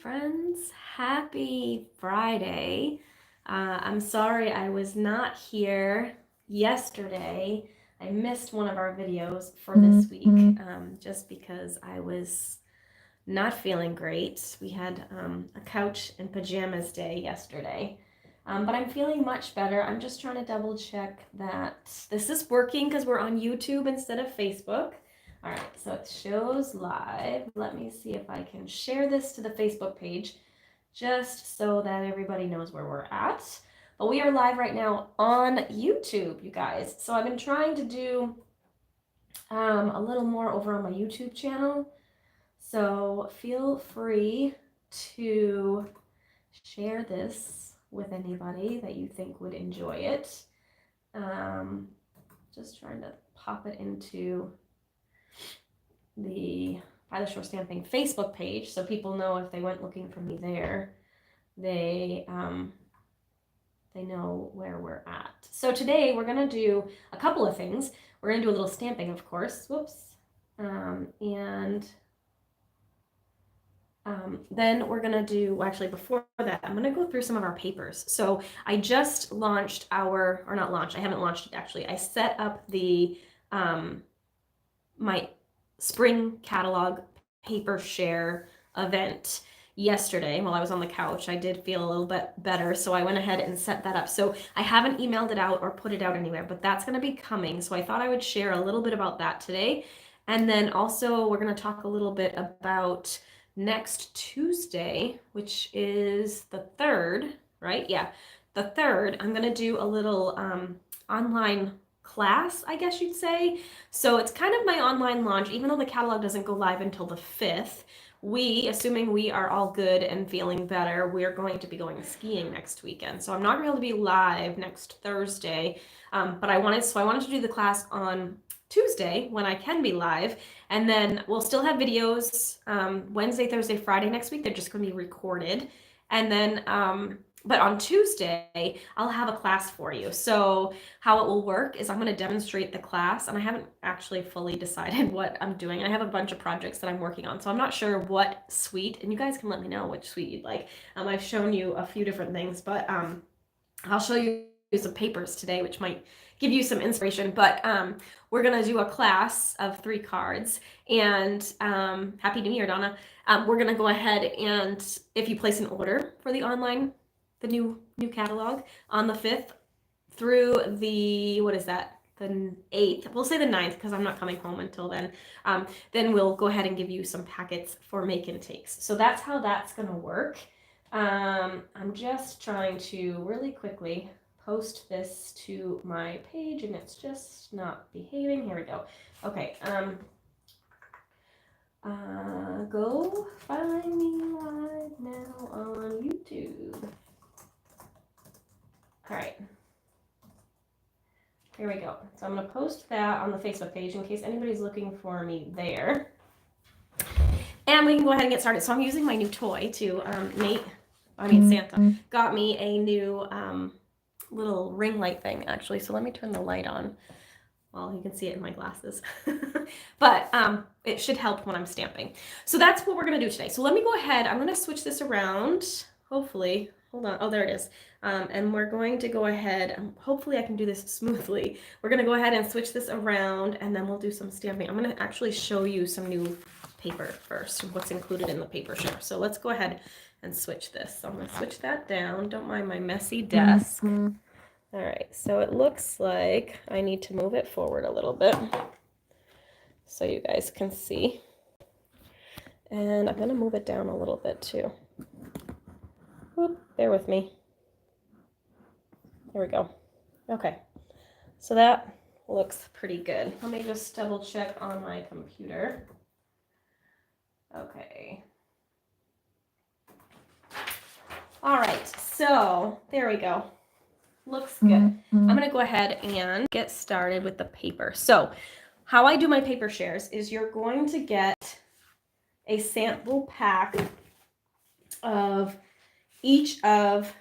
friends. Happy Friday. I'm sorry I was not here yesterday. I missed one of our videos for this week just because I was not feeling great. We had a couch and pajamas day yesterday. But I'm feeling much better. I'm just trying to double check that this is working because we're on YouTube instead of Facebook. All right, so it shows live. Let me see if I can share this to the Facebook page just so that everybody knows where we're at. But we are live right now on YouTube, you guys. So I've been trying to do a little more over on my YouTube channel. So feel free to share this with anybody that you think would enjoy it. Just trying to pop it into the By the Shore Stamping Facebook page so people know if they went looking for me there, they know where we're at. So today we're gonna do a couple of things. We're gonna do a little stamping, of course. Whoops. Then we're gonna do, well, actually before that, I'm gonna go through some of our papers. So I just launched our, or not launched, I haven't launched it actually. I set up the, my spring catalog paper share event yesterday while I was on the couch. I did feel a little bit better, so I went ahead and set that up. So I haven't emailed it out or put it out anywhere, but that's gonna be coming. So I thought I would share a little bit about that today. And then also we're gonna talk a little bit about next Tuesday, which is the 3rd, right? Yeah, the 3rd, I'm gonna do a little online class, I guess you'd say. So it's kind of my online launch, even though the catalog doesn't go live until the 5th. We, assuming we are all good and feeling better, we're going to be going skiing next weekend. So I'm not going to be live next Thursday, but I wanted to do the class on Tuesday when I can be live, and then we'll still have videos Wednesday, Thursday, Friday next week. They're just going to be recorded, and then but on Tuesday I'll have a class for you. So how it will work is I'm going to demonstrate the class, and I haven't actually fully decided what I'm doing. I have a bunch of projects that I'm working on, so I'm not sure what suite, and you guys can let me know which suite you'd like. I've shown you a few different things, but I'll show you some papers today, which might give you some inspiration. But we're gonna do a class of 3 cards, and Happy New Year, Donna. We're gonna go ahead and if you place an order for the online, the new catalog on the 5th through the, what is that? The 8th, we'll say the 9th because I'm not coming home until then. Then we'll go ahead and give you some packets for make and takes. So that's how that's gonna work. I'm just trying to really quickly post this to my page, and it's just not behaving. Here we go. Okay, go find me live now on YouTube. All right, here we go. So I'm gonna post that on the Facebook page in case anybody's looking for me there. And we can go ahead and get started. So I'm using my new toy to, Santa got me a new little ring light thing, actually. So let me turn the light on. Well, you can see it in my glasses. But it should help when I'm stamping. So that's what we're going to do today. So let me go ahead. I'm going to switch this around, hopefully. Hold on. Oh, there it is. And we're going to go ahead. Hopefully I can do this smoothly. We're going to go ahead and switch this around, and then we'll do some stamping. I'm going to actually show you some new paper first, what's included in the paper share. So let's go ahead and switch this. So I'm going to switch that down. Don't mind my messy desk. All right, so it looks like I need to move it forward a little bit so you guys can see. And I'm going to move it down a little bit too. Whoop, bear with me. There we go. Okay, so that looks pretty good. Let me just double check on my computer. Okay. All right, so there we go. Looks good. I'm going to go ahead and get started with the paper. So how I do my paper shares is you're going to get a sample pack of each of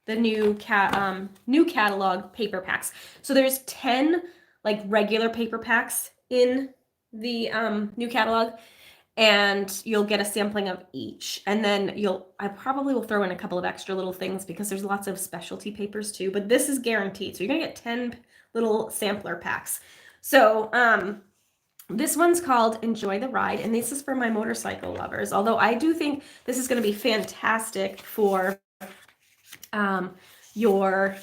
the new catalog paper packs. So there's 10 like regular paper packs in the new catalog, and you'll get a sampling of each. And then I probably will throw in a couple of extra little things because there's lots of specialty papers too, but this is guaranteed. So you're gonna get 10 little sampler packs. So this one's called Enjoy the Ride, and this is for my motorcycle lovers. Although I do think this is gonna be fantastic for your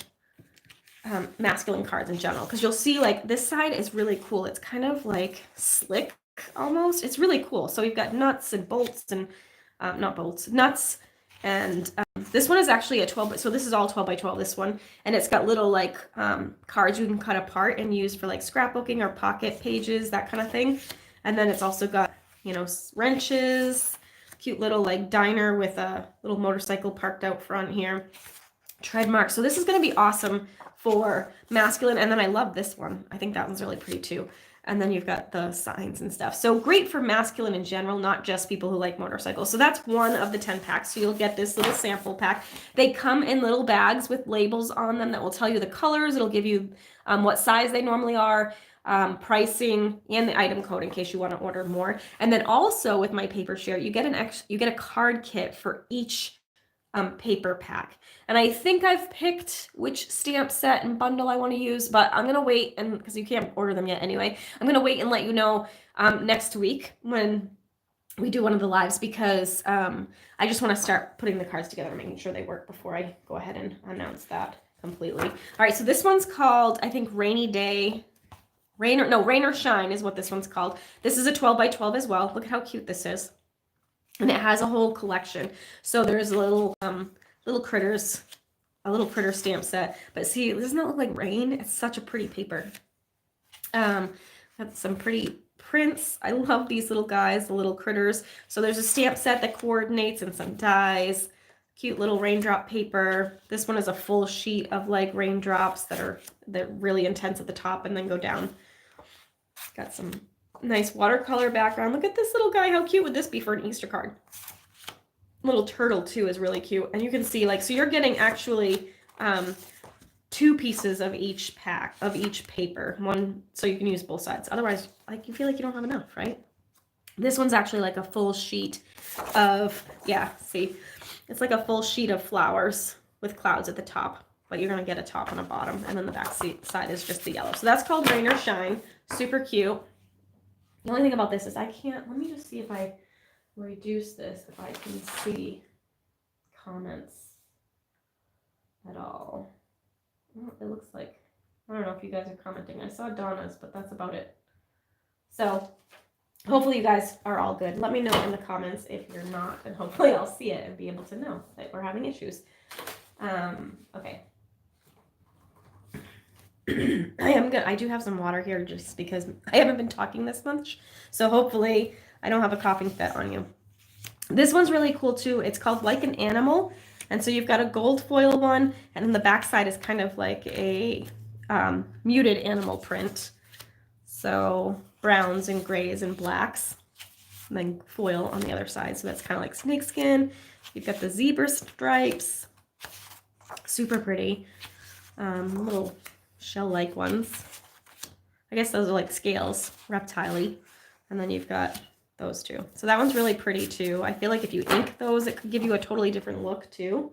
masculine cards in general, because you'll see like this side is really cool. It's kind of like slick almost. It's really cool. So you've got nuts and bolts and not bolts, nuts. And this one is actually a 12, so this is all 12 by 12, this one. And it's got little like cards you can cut apart and use for like scrapbooking or pocket pages, that kind of thing. And then it's also got, you know, wrenches, cute little like diner with a little motorcycle parked out front here. Tread mark. So this is going to be awesome for masculine. And then I love this one. I think that one's really pretty too. And then you've got the signs and stuff. So great for masculine in general, not just people who like motorcycles. So that's one of the 10 packs. So you'll get this little sample pack. They come in little bags with labels on them that will tell you the colors. It'll give you what size they normally are, pricing, and the item code in case you want to order more. And then also with my paper share, you get a card kit for each paper pack. And I think I've picked which stamp set and bundle I want to use, but I'm going to wait, and because you can't order them yet anyway, I'm going to wait and let you know next week when we do one of the lives, because I just want to start putting the cards together and making sure they work before I go ahead and announce that completely. All right, so this one's called, I think, Rainy Day. Rain or Shine is what this one's called. This is a 12 by 12 as well. Look at how cute this is. And it has a whole collection. So there's little critters, a little critter stamp set. But see, doesn't that look like rain? It's such a pretty paper. Got some pretty prints. I love these little guys, the little critters. So there's a stamp set that coordinates and some dies. Cute little raindrop paper. This one is a full sheet of like raindrops that are really intense at the top and then go down. Got some nice watercolor background. Look at this little guy. How cute would this be for an Easter card? Little turtle too is really cute. And you can see like, so you're getting actually 2 pieces of each pack of each paper. One, so you can use both sides. Otherwise, like you feel like you don't have enough, right? This one's actually like a full sheet of, yeah, see, it's like a full sheet of flowers with clouds at the top, but you're going to get a top and a bottom. And then the back side is just the yellow. So that's called Rain or Shine. Super cute. The only thing about this is I can't, let me just see if I reduce this, if I can see comments at all. Well, it looks like, I don't know if you guys are commenting. I saw Donna's, but that's about it. So hopefully you guys are all good. Let me know in the comments if you're not, and hopefully I'll see it and be able to know that we're having issues. Okay. I do have some water here just because I haven't been talking this much. So hopefully I don't have a coughing fit on you. This one's really cool too. It's called Like an Animal. And so you've got a gold foil one, and then the back side is kind of like a muted animal print. So browns and grays and blacks, and then foil on the other side. So that's kind of like snakeskin. You've got the zebra stripes. Super pretty. Little shell-like ones. I guess those are like scales, reptile-y. And then you've got those two. So that one's really pretty too. I feel like if you ink those, it could give you a totally different look too.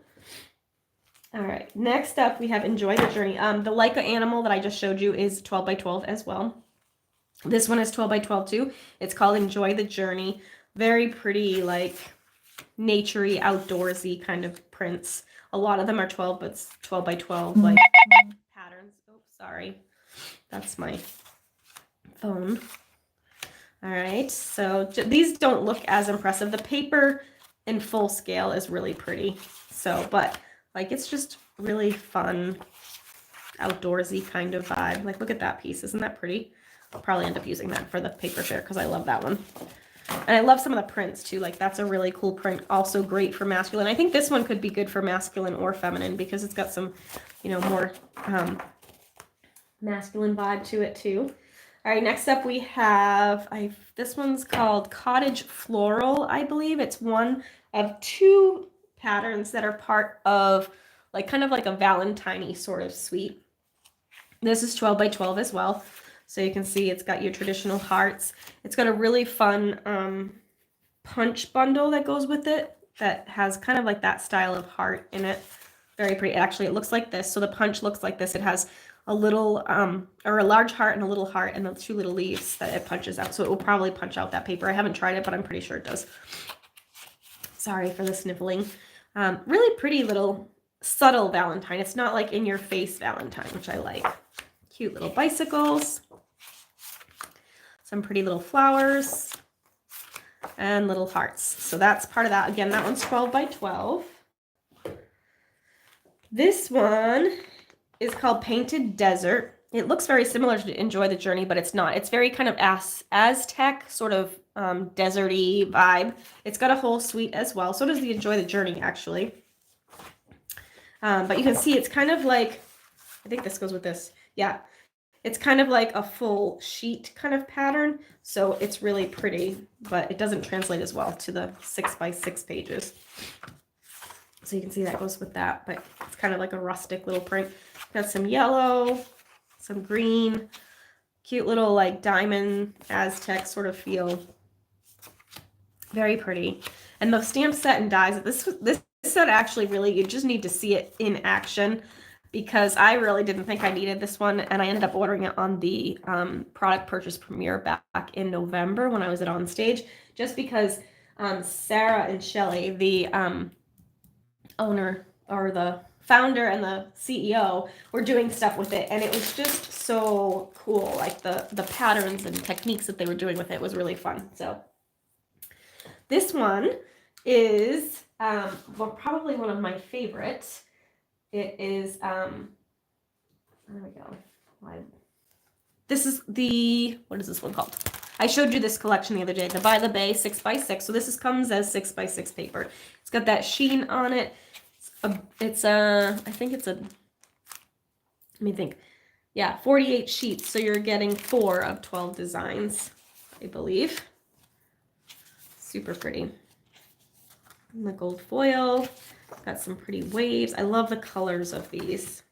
All right, next up we have Enjoy the Journey. The Leica animal that I just showed you is 12 by 12 as well. This one is 12 by 12 too. It's called Enjoy the Journey. Very pretty, like naturey, outdoorsy kind of prints. A lot of them are 12, but it's 12 by 12 like patterns. Oh, sorry. That's my phone. All right, so these don't look as impressive. The paper in full scale is really pretty. So, but like it's just really fun, outdoorsy kind of vibe. Like look at that piece. Isn't that pretty? I'll probably end up using that for the paper share because I love that one. And I love some of the prints too. Like that's a really cool print. Also great for masculine. I think this one could be good for masculine or feminine because it's got some, you know, more masculine vibe to it too. All right, next up we have, this one's called Cottage Floral, I believe. It's one of 2 patterns that are part of like kind of like a Valentine-y sort of suite. This is 12 by 12 as well. So you can see it's got your traditional hearts. It's got a really fun punch bundle that goes with it that has kind of like that style of heart in it. Very pretty. Actually, it looks like this. So the punch looks like this. It has a little or a large heart and a little heart and the 2 little leaves that it punches out. So it will probably punch out that paper. I haven't tried it, but I'm pretty sure it does. Sorry for the sniffling. Really pretty little subtle Valentine. It's not like in your face Valentine, which I like. Cute little bicycles. Some pretty little flowers and little hearts. So that's part of that. Again, that one's 12 by 12. This one is called Painted Desert. It looks very similar to Enjoy the Journey, but it's not. It's very kind of Aztec, sort of deserty vibe. It's got a whole suite as well. So does the Enjoy the Journey, actually. But you can see it's kind of like, I think this goes with this. Yeah, it's kind of like a full sheet kind of pattern. So it's really pretty, but it doesn't translate as well to the 6 by 6 pages. So you can see that goes with that, but it's kind of like a rustic little print. Got some yellow, some green, cute little like diamond Aztec sort of feel. Very pretty. And the stamp set and dies, this set actually really, you just need to see it in action because I really didn't think I needed this one. And I ended up ordering it on the product purchase premiere back in November when I was at On Stage, just because Sarah and Shelly, the owner or the founder and the CEO, were doing stuff with it, and it was just so cool. Like the patterns and techniques that they were doing with it was really fun. So this one is well, probably one of my favorites. It is there we go. This is the, what is this one called? I showed you this collection the other day, the By the Bay 6 by 6. So this comes as 6 by 6 paper. It's got that sheen on it. I think it's a, let me think. Yeah, 48 sheets. So you're getting 4 of 12 designs, I believe. Super pretty. And the gold foil. Got some pretty waves. I love the colors of these.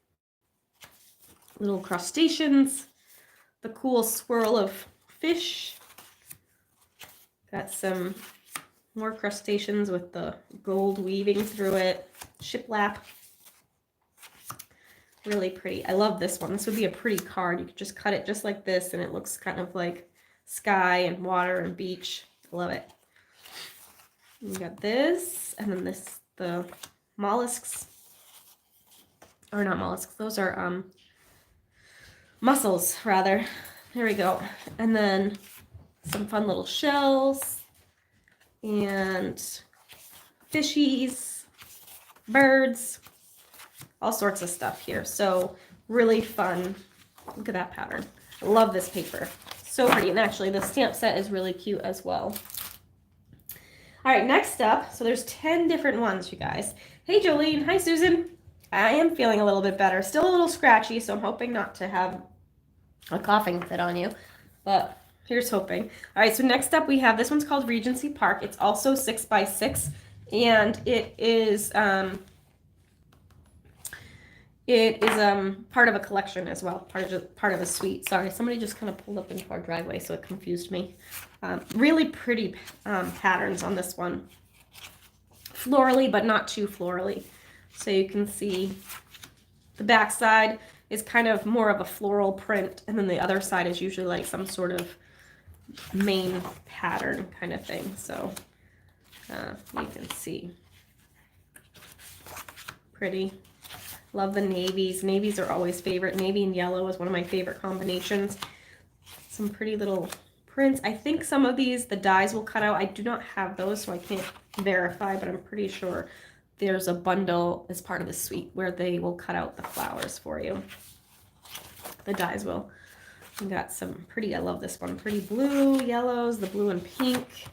Little crustaceans. The cool swirl of fish. Got some more crustaceans with the gold weaving through it. Shiplap. Really pretty. I love this one. This would be a pretty card. You could just cut it just like this and it looks kind of like sky and water and beach. Love it. We got this, and then this, the mollusks, or not mollusks, those are mussels rather. There we go. And then some fun little shells and fishies, birds, all sorts of stuff here. So really fun. Look at that pattern. I love this paper. So pretty. And actually the stamp set is really cute as well. All right, next up, so there's 10 different ones, you guys. Hey, Jolene. Hi, Susan. I am feeling a little bit better. Still a little scratchy, so I'm hoping not to have a coughing fit on you, but here's hoping. All right, so next up we have, this one's called Regency Park. It's also 6 by 6, and it is part of a collection as well, part of a suite. Sorry, somebody just kind of pulled up into our driveway, so it confused me. Really pretty patterns on this one. Florally, but not too florally. So you can see the back side is kind of more of a floral print, and then the other side is usually like some sort of main pattern kind of thing. So you can see. Pretty. Love the navies. Navies are always favorite. Navy and yellow is one of my favorite combinations. Some pretty little prints. I think some of these, the dies will cut out. I do not have those, so I can't verify, but I'm pretty sure there's a bundle as part of the suite where they will cut out the flowers for you. The dies will. We got some pretty, I love this one, pretty blue, yellows, the blue and pink.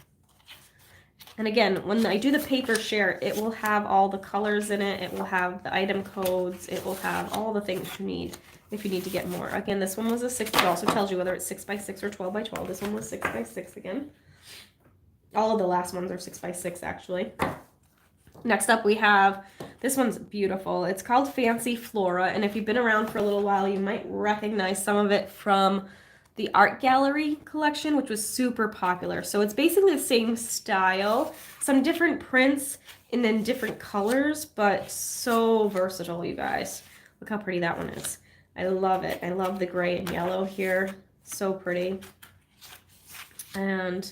And again, when I do the paper share, it will have all the colors in it. It will have the item codes. It will have all the things you need if you need to get more. Again, this one was a 6. It also tells you whether it's 6 by 6 or 12 by 12. This one was 6 by 6 again. All of the last ones are 6 by 6 actually. Next up we have, this one's beautiful. It's called Fancy Flora, and if you've been around for a little while, you might recognize some of it from the art gallery collection, which was super popular. So it's basically the same style, some different prints and then different colors, but so versatile, you guys. Look how pretty that one is. I love it. I love the gray and yellow here. So pretty. And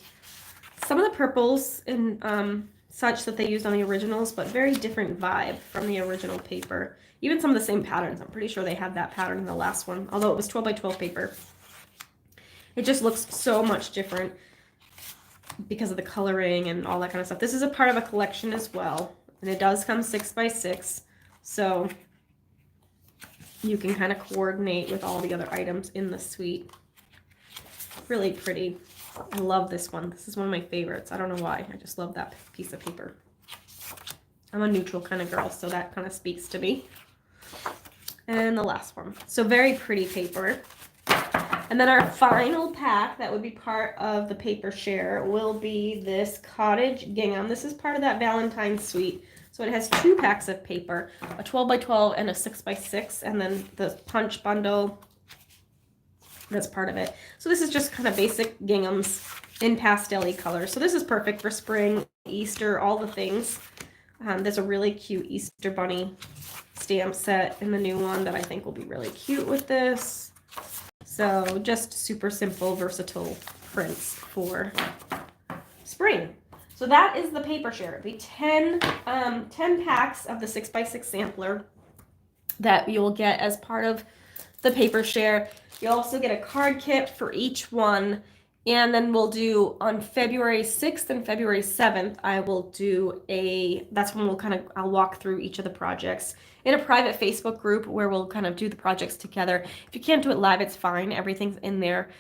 some of the purples and such that they used on the originals, but very different vibe from the original paper. Even some of the same patterns. I'm pretty sure they had that pattern in the last one, although it was 12 by 12 paper. It just looks so much different because of the coloring and all that kind of stuff. This is a part of a collection as well, and it does come 6 by 6, so you can kind of coordinate with all the other items in the suite. Really pretty. I love this one. This is one of my favorites. I don't know why. I just love that piece of paper. I'm a neutral kind of girl, so that kind of speaks to me. And the last one. So very pretty paper. And then our final pack that would be part of the paper share will be this Cottage Gingham. This is part of that Valentine's suite. So it has 2 packs of paper, a 12 by 12 and a 6 by 6, and then the punch bundle. That's part of it. So this is just kind of basic ginghams in pastel-y colors. So this is perfect for spring, Easter, all the things. There's a really cute Easter bunny stamp set in the new one that I think will be really cute with this. So just super simple, versatile prints for spring. So that is the paper share. It'll be 10 packs of the 6 by 6 sampler that you'll get as part of the paper share. You'll also get a card kit for each one. And then we'll do on February 6th and February 7th, I will do that's when I'll walk through each of the projects in a private Facebook group where we'll kind of do the projects together. If you can't do it live, it's fine. Everything's in there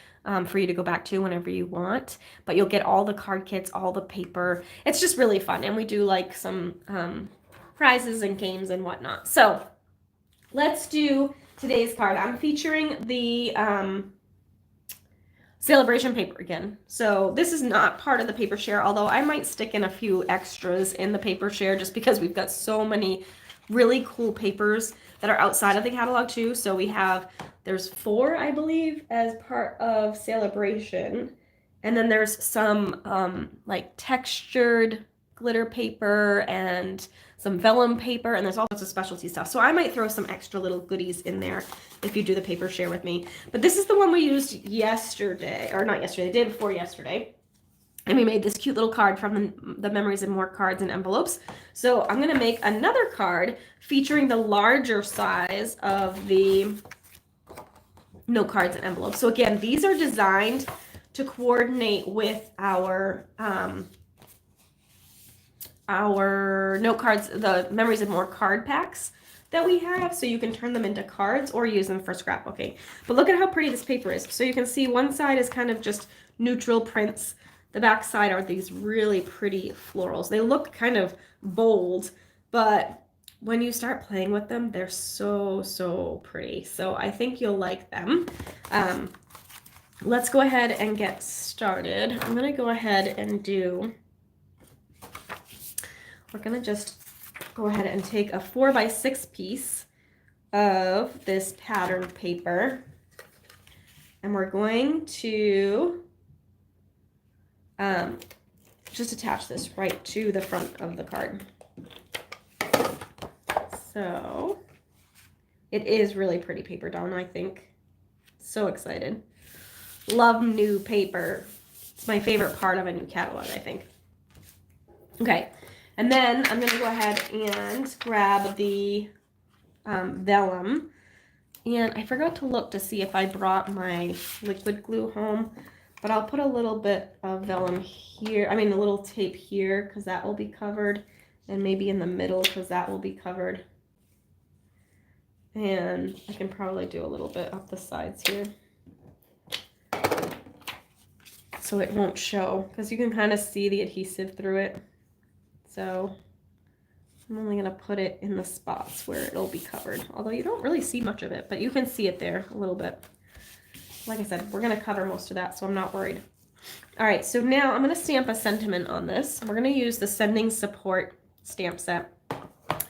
for you to go back to whenever you want. But you'll get all the card kits, all the paper. It's just really fun. And we do like some prizes and games and whatnot. So let's do today's card. I'm featuring the Celebration paper again. So this is not part of the paper share, although I might stick in a few extras in the paper share just because we've got so many really cool papers that are outside of the catalog too. So there's 4, I believe, as part of Celebration. And then there's some like textured glitter paper and some vellum paper, and there's all sorts of specialty stuff. So I might throw some extra little goodies in there if you do the paper share with me. But this is the one we used yesterday, or not yesterday, the day before yesterday. And we made this cute little card from the Memories and More cards and envelopes. So I'm going to make another card featuring the larger size of the note cards and envelopes. So again, these are designed to coordinate with our note cards, the Memories and More card packs that we have, so you can turn them into cards or use them for scrapbooking. But look at how pretty this paper is. So you can see one side is kind of just neutral prints. The back side are these really pretty florals. They look kind of bold, but when you start playing with them, they're so, so pretty. So I think you'll like them. Let's go ahead and get started. I'm going to go ahead and we're going to just go ahead and take a 4 by 6 piece of this pattern paper, and we're going to just attach this right to the front of the card. So it is really pretty paper, Dawn, I think. So excited. Love new paper. It's my favorite part of a new catalog, I think. Okay. And then I'm going to go ahead and grab the vellum. And I forgot to look to see if I brought my liquid glue home. But I'll put a little bit of vellum here. I mean, a little tape here because that will be covered. And maybe in the middle because that will be covered. And I can probably do a little bit up the sides here, so it won't show because you can kind of see the adhesive through it. So I'm only going to put it in the spots where it'll be covered, although you don't really see much of it, but you can see it there a little bit. Like I said, we're going to cover most of that, so I'm not worried. All right, so now I'm going to stamp a sentiment on this. We're going to use the Sending Support stamp set.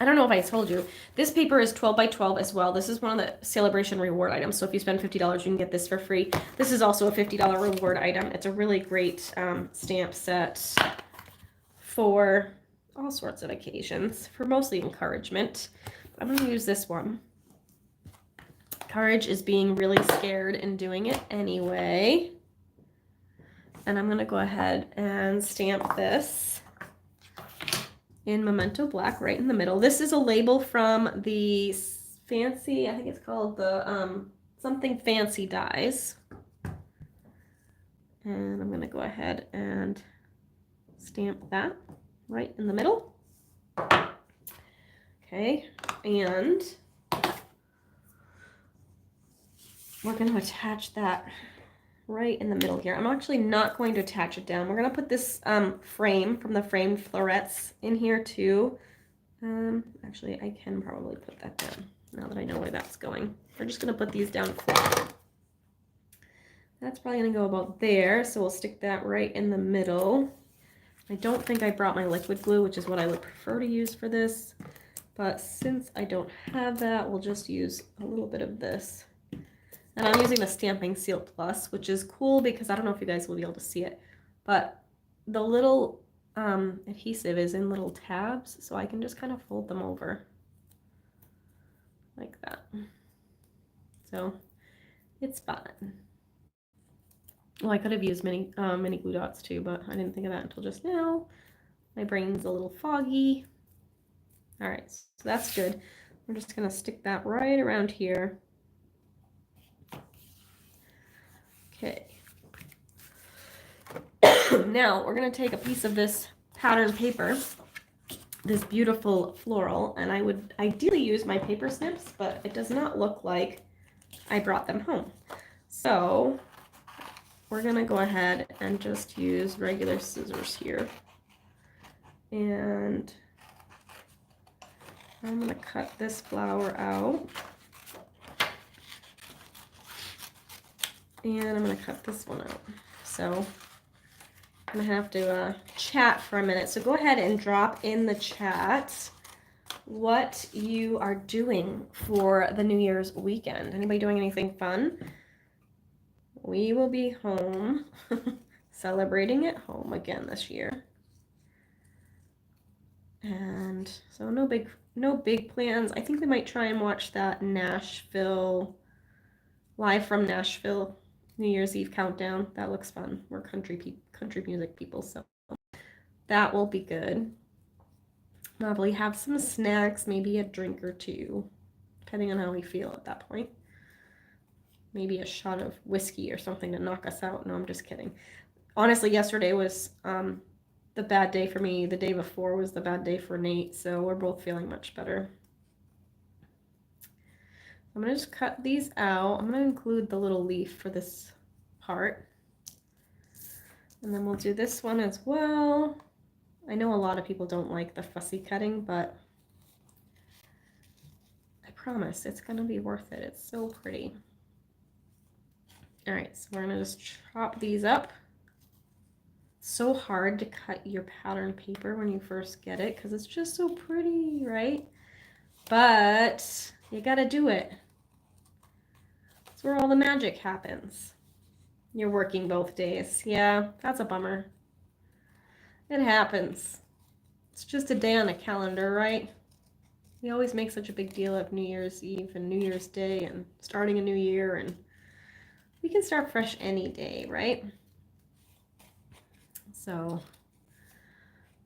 I don't know if I told you, this paper is 12 by 12 as well. This is one of the celebration reward items. So if you spend $50, you can get this for free. This is also a $50 reward item. It's a really great stamp set for all sorts of occasions, for mostly encouragement. I'm going to use this one. Courage is being really scared and doing it anyway. And I'm going to go ahead and stamp this in Memento Black right in the middle. This is a label from the fancy, I think it's called the something fancy dies. And I'm going to go ahead and stamp that right in the middle. Okay, and we're going to attach that right in the middle here. I'm actually not going to attach it down. We're going to put this frame from the framed florets in here too. Actually, I can probably put that down now that I know where that's going. We're just going to put these down flat. That's probably going to go about there, so we'll stick that right in the middle. I don't think I brought my liquid glue, which is what I would prefer to use for this, but since I don't have that, we'll just use a little bit of this. And I'm using the Stamping Seal Plus, which is cool because I don't know if you guys will be able to see it, but the little adhesive is in little tabs, so I can just kind of fold them over like that. So it's fun. Well, I could have used mini glue dots too, but I didn't think of that until just now. My brain's a little foggy. All right, so that's good. We're just gonna stick that right around here. Okay. Now we're going to take a piece of this pattern paper, this beautiful floral, and I would ideally use my paper snips, but it does not look like I brought them home. So we're going to go ahead and just use regular scissors here. And I'm going to cut this flower out. And I'm going to cut this one out. So I'm going to have to chat for a minute. So go ahead and drop in the chat what you are doing for the New Year's weekend. Anybody doing anything fun? We will be home, celebrating at home again this year. And so no big plans. I think we might try and watch that Nashville, live from Nashville New Year's Eve countdown. That looks fun. We're country music people, so that will be good. Probably have some snacks, maybe a drink or two, depending on how we feel at that point. Maybe a shot of whiskey or something to knock us out. No, I'm just kidding. Honestly, yesterday was the bad day for me. The day before was the bad day for Nate, so we're both feeling much better. I'm going to just cut these out. I'm going to include the little leaf for this part. And then we'll do this one as well. I know a lot of people don't like the fussy cutting, but I promise it's going to be worth it. It's so pretty. All right, so we're going to just chop these up. It's so hard to cut your pattern paper when you first get it because it's just so pretty, right? But you got to do it. That's where all the magic happens. You're working both days. Yeah, that's a bummer. It happens. It's just a day on a calendar, right? We always make such a big deal of New Year's Eve and New Year's Day and starting a new year, and we can start fresh any day, right? So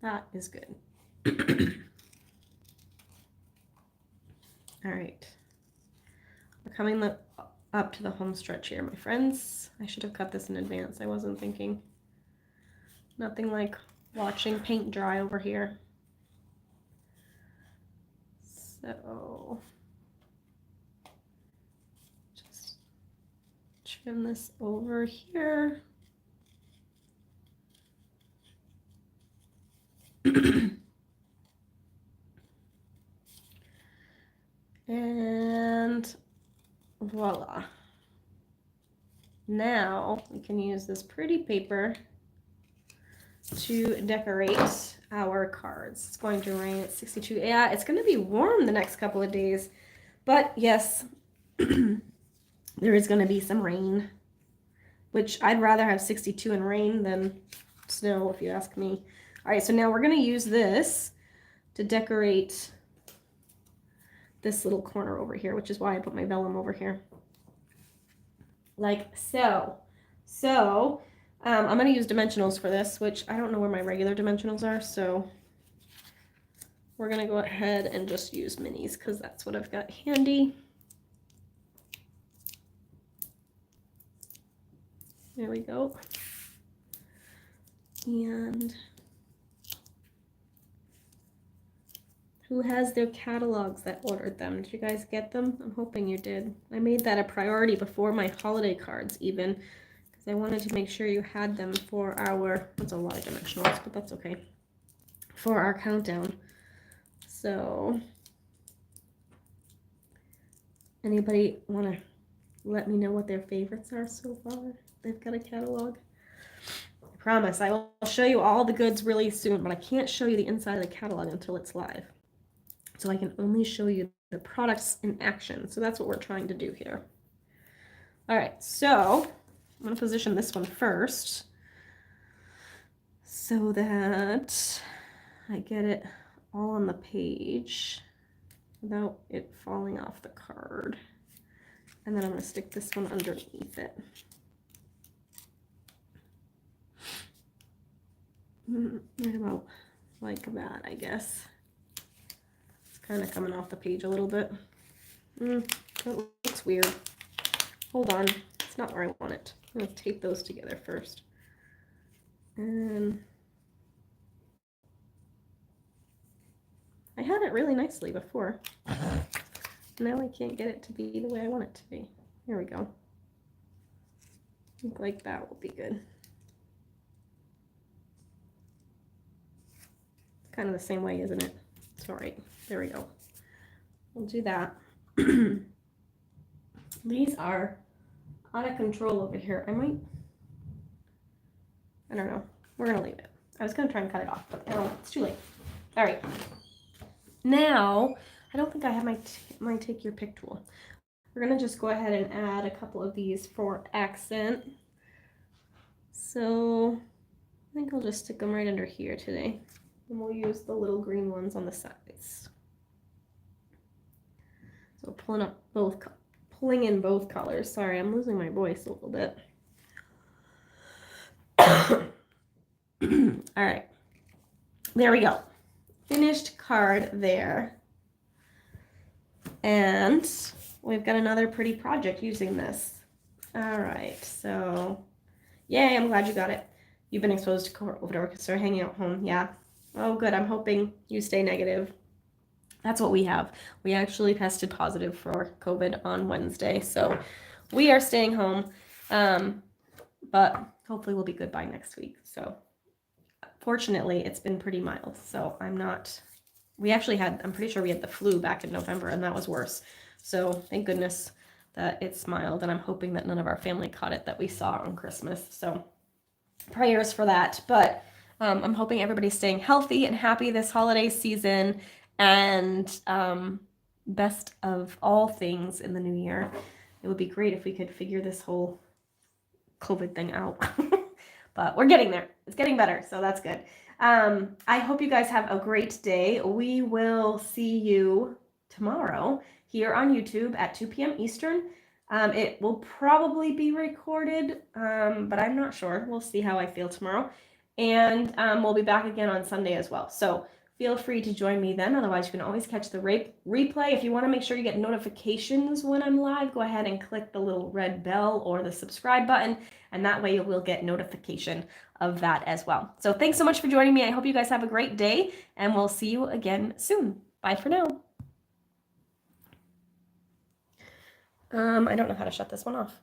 that is good. All right. We're coming up to the home stretch here, my friends. I should have cut this in advance. I wasn't thinking. Nothing like watching paint dry over here. So just trim this over here. And voila. Now we can use this pretty paper to decorate our cards. It's going to rain at 62. Yeah, it's going to be warm the next couple of days. But yes, there is going to be some rain, which I'd rather have 62 and rain than snow, if you ask me. All right, so now we're going to use this to decorate this little corner over here, which is why I put my vellum over here. Like so. So, I'm going to use dimensionals for this, which I don't know where my regular dimensionals are, so we're going to go ahead and just use minis because that's what I've got handy. There we go. And who has their catalogs that ordered them? Did you guys get them? I'm hoping you did. I made that a priority before my holiday cards even, because I wanted to make sure you had them for our, that's a lot of dimensionals, but that's okay, for our countdown. So, anybody want to let me know what their favorites are so far? They've got a catalog. I promise I will show you all the goods really soon, but I can't show you the inside of the catalog until it's live. So I can only show you the products in action. So that's what we're trying to do here. All right, so I'm going to position this one first so that I get it all on the page without it falling off the card. And then I'm going to stick this one underneath it. Right about like that, I guess. It's kind of coming off the page a little bit. That looks weird. Hold on, it's not where I want it. I'm going to tape those together first. And I had it really nicely before. Now I can't get it to be the way I want it to be. Here we go. I think like that will be good. Kind of the same way, isn't it? It's all right. There we go. We'll do that. These are out of control over here. I don't know. We're going to leave it. I was going to try and cut it off, but no, it's too late. All right. Now, I don't think I have my take your pick tool. We're going to just go ahead and add a couple of these for accent. So I think I'll just stick them right under here today. And we'll use the little green ones on the sides. So pulling in both colors. Sorry, I'm losing my voice a little bit. All right. There we go. Finished card there. And we've got another pretty project using this. All right, so yay, I'm glad you got it. You've been exposed to COVID, so hanging out home. Yeah. Oh, good. I'm hoping you stay negative. That's what we have. We actually tested positive for COVID on Wednesday, so we are staying home. But hopefully we'll be good by next week. So fortunately, it's been pretty mild. So I'm pretty sure we had the flu back in November, and that was worse. So thank goodness that it's mild, and I'm hoping that none of our family caught it that we saw on Christmas. So prayers for that. But I'm hoping everybody's staying healthy and happy this holiday season, and best of all things in the new year. It would be great if we could figure this whole COVID thing out. But we're getting there. It's getting better, so that's good. I hope you guys have a great day. We will see you tomorrow here on YouTube at 2 p.m. Eastern. It will probably be recorded, but I'm not sure. We'll see how I feel tomorrow. And we'll be back again on Sunday as well. So feel free to join me then. Otherwise, you can always catch the replay. If you want to make sure you get notifications when I'm live, go ahead and click the little red bell or the subscribe button. And that way you will get notification of that as well. So thanks so much for joining me. I hope you guys have a great day, and we'll see you again soon. Bye for now. I don't know how to shut this one off.